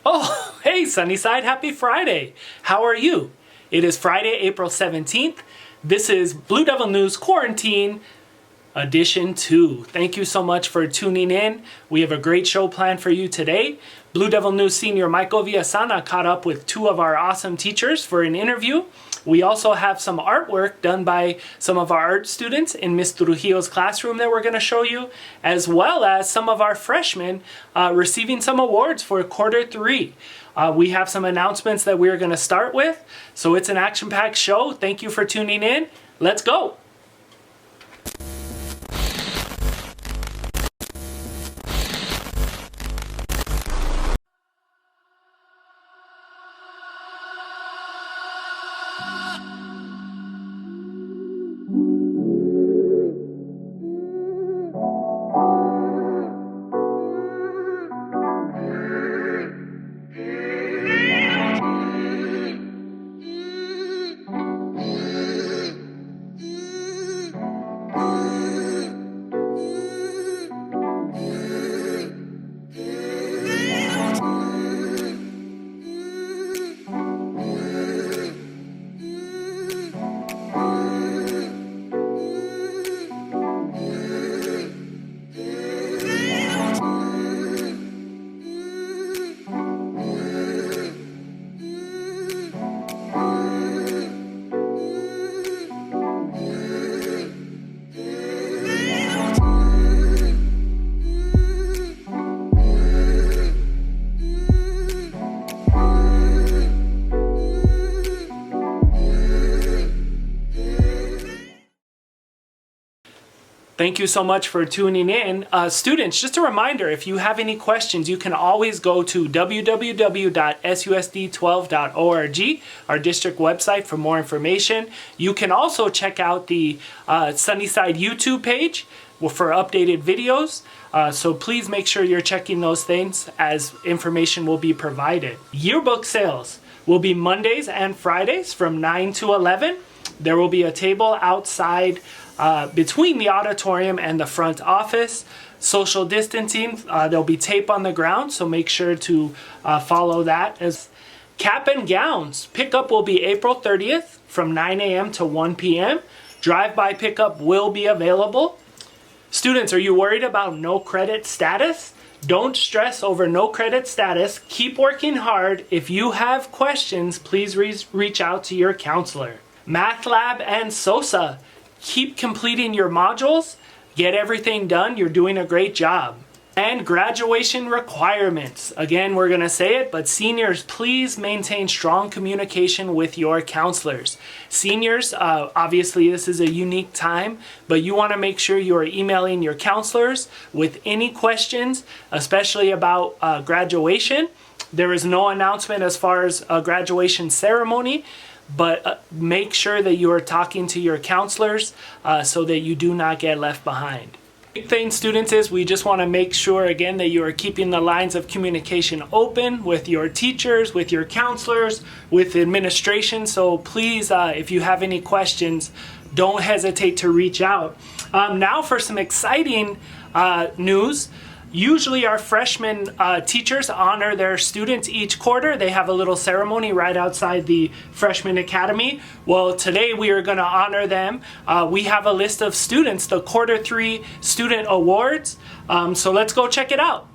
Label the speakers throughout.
Speaker 1: Oh, hey Sunnyside, happy Friday. How are you? It is Friday, April 17th. This is Blue Devil News Quarantine Edition 2. Thank you so much for tuning in. We have a great show planned for you today. Blue Devil News Senior Michael Villasana caught up with two of our awesome teachers for an interview. We also have some artwork done by some of our art students in Ms. Trujillo's classroom that we're going to show you, as well as some of our freshmen receiving some awards for quarter 3. We have some announcements that we're going to start with, so it's an action-packed show. Thank you for tuning in. Let's go! Thank you so much for tuning in. Students, just a reminder, if you have any questions, you can always go to www.susd12.org, our district website, for more information. You can also check out the Sunnyside YouTube page for updated videos. So please make sure you're checking those things as information will be provided. Yearbook sales will be Mondays and Fridays from 9 to 11. There will be a table outside between the auditorium and the front office. Social distancing, there'll be tape on the ground, so make sure to follow that. As cap and gowns, pickup will be April 30th from 9 a.m. to 1 p.m. Drive-by pickup will be available. Students, are you worried about no credit status? Don't stress over no credit status. Keep working hard. If you have questions, please reach out to your counselor. Math lab and SOSA. Keep completing your modules. Get everything done. You're doing a great job. And graduation requirements. Again, we're going to say it, but seniors, please maintain strong communication with your counselors. Seniors, obviously this is a unique time, but you want to make sure you are emailing your counselors with any questions, especially about graduation. There is no announcement as far as a graduation ceremony, but make sure that you are talking to your counselors so that you do not get left behind. Big thing, students, is we just want to make sure again that you are keeping the lines of communication open with your teachers, with your counselors, with administration. So please, if you have any questions, don't hesitate to reach out. Now for some exciting news. Usually our freshman teachers honor their students each quarter. They have a little ceremony right outside the Freshman Academy. Well, today we are going to honor them. We have a list of students, the quarter 3 student awards. So let's go check it out.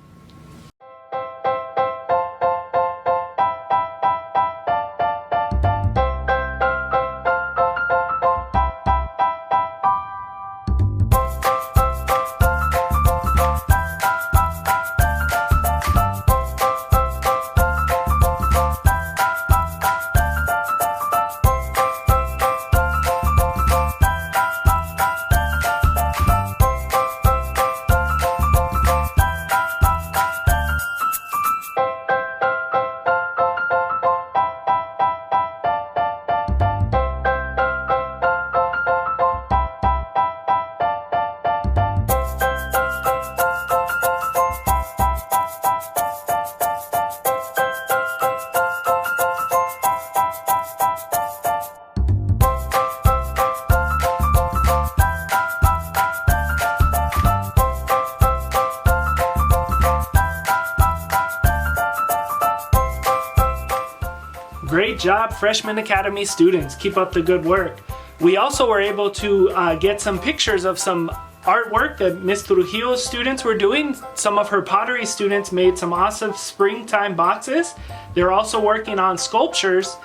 Speaker 1: Great job, Freshman Academy students. Keep up the good work. We also were able to get some pictures of some artwork that Miss Trujillo's students were doing. Some of her pottery students made some awesome springtime boxes. They're also working on sculptures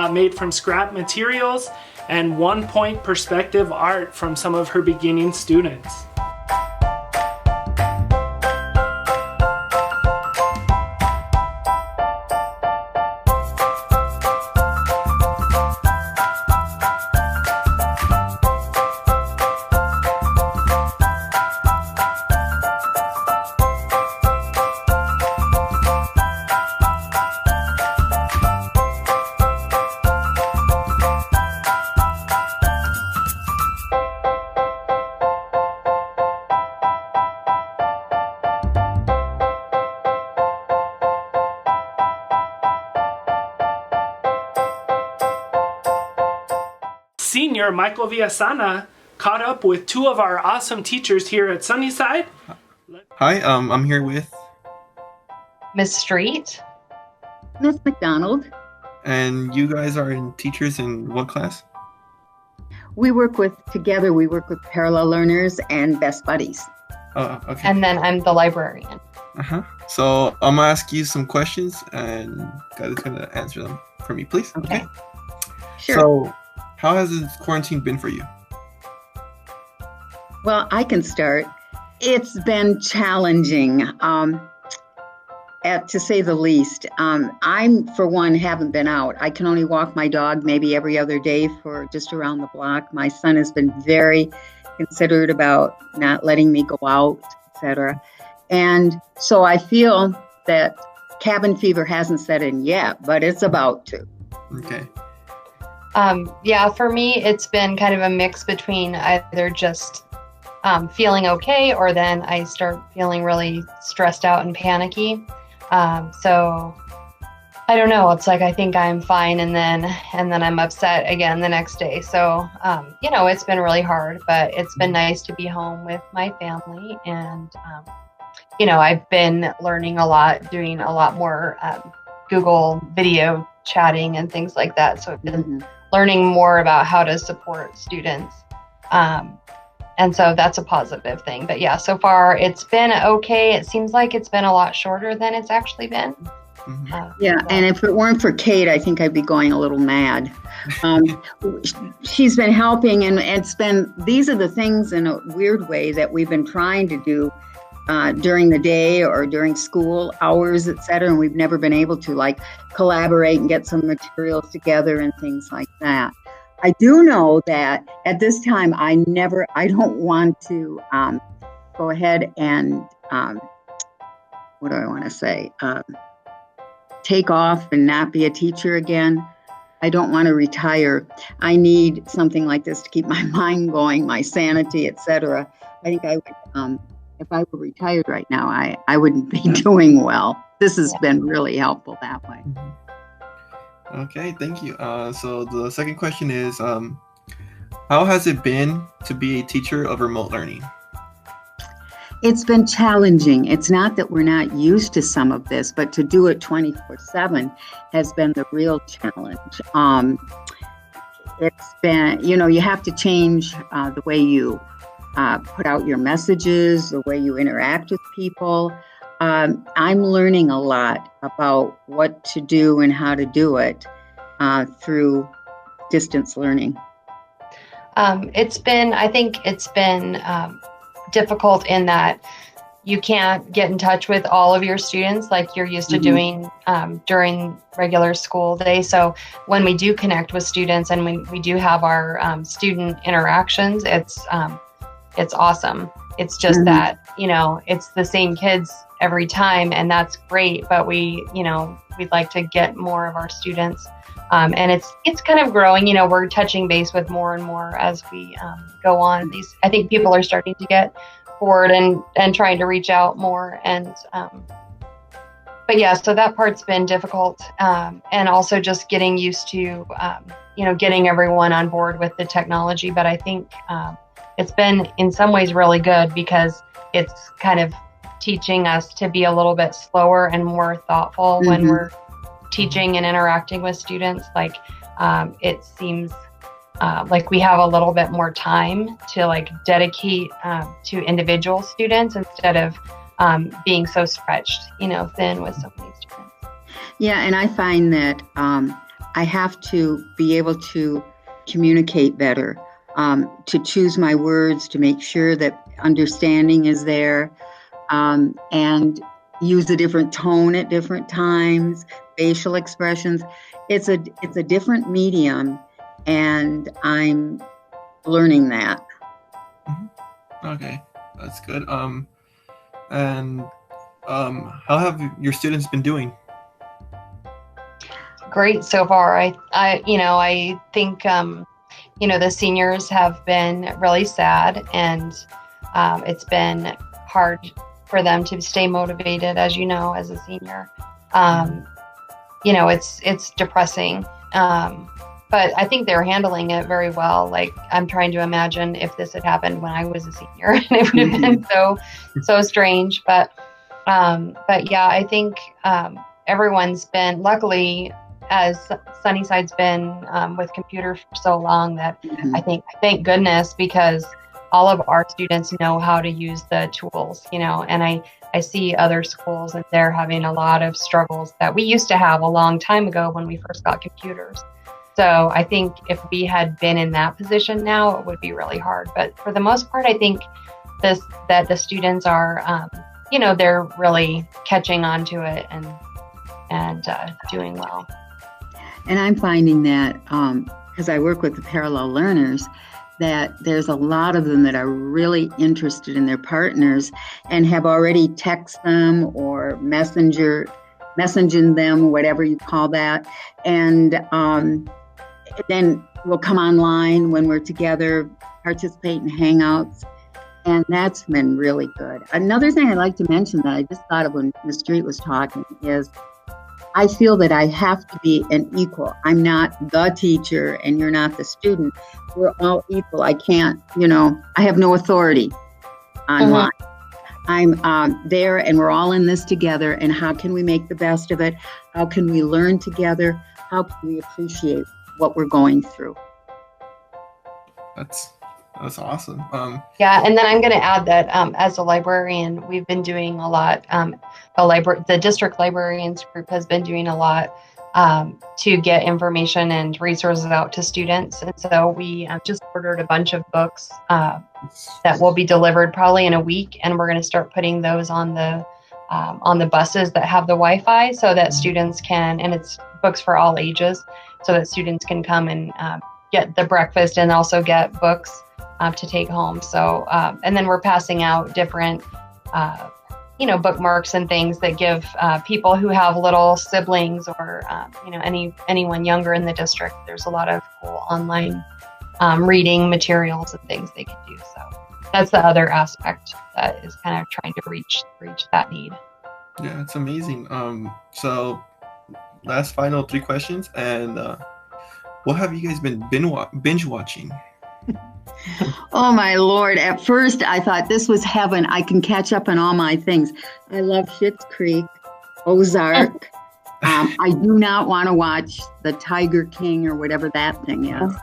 Speaker 1: made from scrap materials and 1-point perspective art from some of her beginning students. Senior Michael Villasana caught up with two of our awesome teachers here at Sunnyside.
Speaker 2: Hi, I'm here with
Speaker 3: Miss Street.
Speaker 4: Miss McDonald.
Speaker 2: and you guys are teachers in what class?
Speaker 4: We work with parallel learners and best buddies.
Speaker 2: Oh, okay.
Speaker 3: And then I'm the librarian.
Speaker 2: So I'm gonna ask you some questions and guys is gonna answer them for me, please.
Speaker 4: Okay. Sure.
Speaker 2: So how has this quarantine been for you?
Speaker 4: Well, I can start. It's been challenging, to say the least. I'm, for one, haven't been out. I can only walk my dog maybe every other day for just around the block. My son has been very considerate about not letting me go out, etc. And so I feel that cabin fever hasn't set in yet, but it's about to.
Speaker 2: Okay.
Speaker 3: Yeah, for me, it's been kind of a mix between either just feeling okay, or then I start feeling really stressed out and panicky. So I don't know. It's like I think I'm fine, and then I'm upset again the next day. So it's been really hard, but it's been nice to be home with my family, and I've been learning a lot, doing a lot more Google video chatting and things like that. So I've been learning more about how to support students. And so that's a positive thing. But yeah, so far it's been okay. It seems like it's been a lot shorter than it's actually been.
Speaker 4: And if it weren't for Kate, I think I'd be going a little mad. She's been helping, and these are the things in a weird way that we've been trying to do during the day or during school hours, etc. And we've never been able to collaborate and get some materials together and things like that. I do know that at this time, I don't want to go ahead and, what do I want to say? Take off and not be a teacher again. I don't want to retire. I need something like this to keep my mind going, my sanity, etc. I think I would, if I were retired right now, I wouldn't be doing well. This has been really helpful that way.
Speaker 2: Okay, thank you. So the second question is, how has it been to be a teacher of remote learning?
Speaker 4: It's been challenging. It's not that we're not used to some of this, but to do it 24/7 has been the real challenge. It's been, you have to change the way you put out your messages, the way you interact with people. I'm learning a lot about what to do and how to do it through distance learning.
Speaker 3: I think it's been difficult in that you can't get in touch with all of your students like you're used to doing during regular school day. So when we do connect with students and we do have our student interactions, it's awesome. It's just that, it's the same kids every time, and that's great, but we'd like to get more of our students. And it's kind of growing, we're touching base with more and more as we go on. I think people are starting to get bored and trying to reach out more. And, but yeah, so that part's been difficult. And also just getting used to, getting everyone on board with the technology. But I think it's been in some ways really good, because it's kind of teaching us to be a little bit slower and more thoughtful when we're teaching and interacting with students, like it seems like we have a little bit more time to like dedicate to individual students instead of being so stretched, thin with so many students.
Speaker 4: Yeah, and I find that I have to be able to communicate better, to choose my words, to make sure that understanding is there, and use a different tone at different times, facial expressions. It's a different medium, and I'm learning that.
Speaker 2: Okay, that's good. And how have your students been doing?
Speaker 3: Great so far. I think the seniors have been really sad, and it's been hard for them to stay motivated, as you know, as a senior. It's depressing. But I think they're handling it very well. Like, I'm trying to imagine if this had happened when I was a senior, and it would have been so strange. But yeah, I think everyone's been, luckily, as Sunnyside's been with computers for so long, that I think, thank goodness, because all of our students know how to use the tools, and I see other schools, and they're having a lot of struggles that we used to have a long time ago when we first got computers. So I think if we had been in that position now, it would be really hard. But for the most part, I think that the students are, they're really catching on to it and doing well.
Speaker 4: And I'm finding that, because I work with the parallel learners, that there's a lot of them that are really interested in their partners and have already texted them or messaging them, whatever you call that. And then we'll come online when we're together, participate in Hangouts. And that's been really good. Another thing I'd like to mention that I just thought of when Ms. Street was talking is I feel that I have to be an equal. I'm not the teacher and you're not the student. We're all equal. I can't, I have no authority online. I'm there, and we're all in this together. And how can we make the best of it? How can we learn together? How can we appreciate what we're going through?
Speaker 2: That's awesome.
Speaker 3: Yeah, and then I'm going to add that as a librarian, we've been doing a lot. The district librarians group has been doing a lot to get information and resources out to students. And so we just ordered a bunch of books that will be delivered probably in a week, and we're going to start putting those on the buses that have the Wi-Fi, so that students can, and it's books for all ages, so that students can come and get the breakfast and also get books to take home. So, and then we're passing out different, bookmarks and things that give people who have little siblings or, anyone younger in the district. There's a lot of cool online reading materials and things they can do. So that's the other aspect that is kind of trying to reach that need.
Speaker 2: Yeah, it's amazing. So last final 3 questions, and what have you guys been binge watching?
Speaker 4: Oh my Lord. At first I thought this was heaven. I can catch up on all my things. I love Schitt's Creek, Ozark. I do not want to watch the Tiger King or whatever that thing is.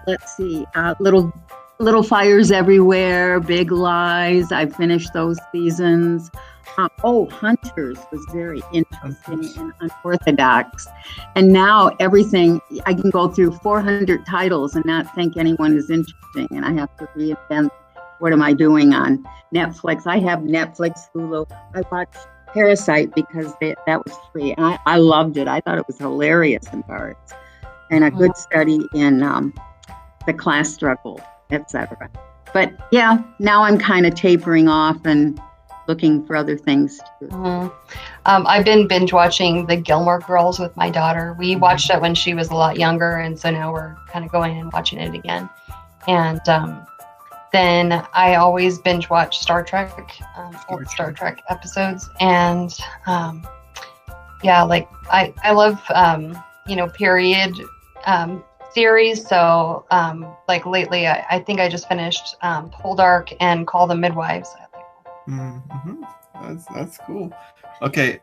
Speaker 4: Let's see, Little Fires Everywhere, Big Lies. I finished those seasons. Hunters was very interesting and unorthodox. And now everything, I can go through 400 titles and not think anyone is interesting. And I have to reinvent, what am I doing on Netflix? I have Netflix, Hulu. I watched Parasite because that was free. And I loved it. I thought it was hilarious in parts. And a good study in the class struggle, etc. But yeah, now I'm kind of tapering off and looking for other things to do.
Speaker 3: I've been binge watching The Gilmore Girls with my daughter. We watched it when she was a lot younger, and so now we're kind of going and watching it again. And then I always binge watch Star Trek, old Star Trek episodes. And I love period series. So lately, I think I just finished Poldark and Call the Midwives.
Speaker 2: That's cool. Okay,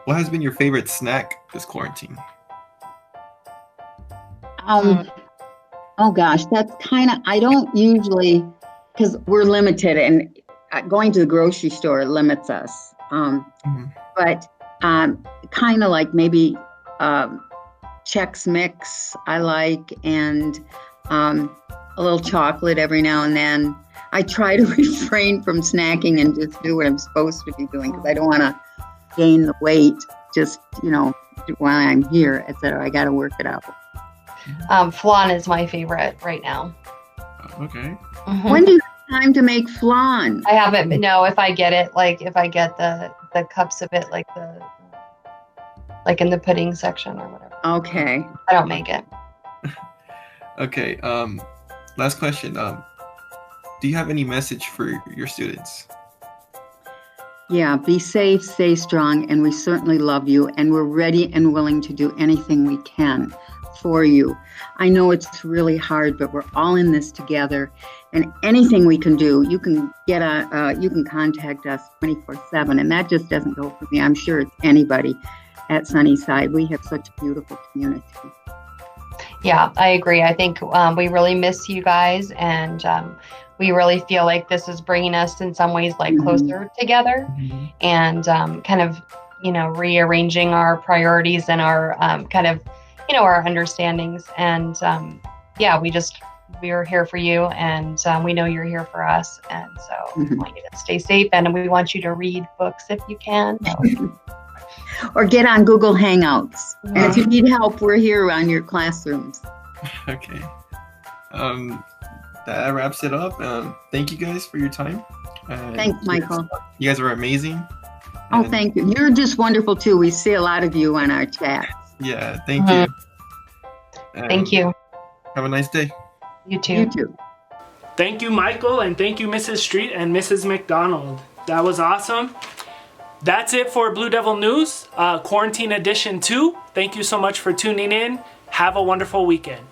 Speaker 2: what has been your favorite snack this quarantine?
Speaker 4: Oh gosh, that's kind of, I don't usually, because we're limited and going to the grocery store limits us. But kind of like maybe Chex Mix I like, and a little chocolate every now and then. I try to refrain from snacking and just do what I'm supposed to be doing because I don't want to gain the weight just, while I'm here, etc. I got to work it out.
Speaker 3: Flan is my favorite right now.
Speaker 2: Okay.
Speaker 3: Mhm.
Speaker 4: When do you have time to make flan?
Speaker 3: I haven't, no, if I get it, like if I get the cups of it, like in the pudding section or whatever.
Speaker 4: Okay.
Speaker 3: I don't make it.
Speaker 2: Okay. Last question. Do you have any message for your students?
Speaker 4: Yeah, be safe, stay strong, and we certainly love you, and we're ready and willing to do anything we can for you. I know it's really hard, but we're all in this together, and anything we can do, you can you can contact us 24/7, and that just doesn't go for me. I'm sure it's anybody at Sunnyside. We have such a beautiful community.
Speaker 3: Yeah, I agree. I think we really miss you guys, and we really feel like this is bringing us in some ways like closer together, and kind of, rearranging our priorities and our kind of, our understandings. And yeah, we are here for you, and we know you're here for us. And so we want you to stay safe, and we want you to read books if you can.
Speaker 4: Or get on Google Hangouts. And if you need help, we're here on your classrooms.
Speaker 2: Okay. That wraps it up. Thank you guys for your time.
Speaker 4: Thanks, Michael.
Speaker 2: You guys are amazing.
Speaker 4: Oh, thank you. You're just wonderful too. We see a lot of you on our chat.
Speaker 2: Yeah, thank you.
Speaker 3: Thank you.
Speaker 2: Have a nice day.
Speaker 3: You too.
Speaker 4: You too.
Speaker 1: Thank you, Michael, and thank you, Mrs. Street and Mrs. McDonald. That was awesome. That's it for Blue Devil News, Quarantine Edition 2. Thank you so much for tuning in. Have a wonderful weekend.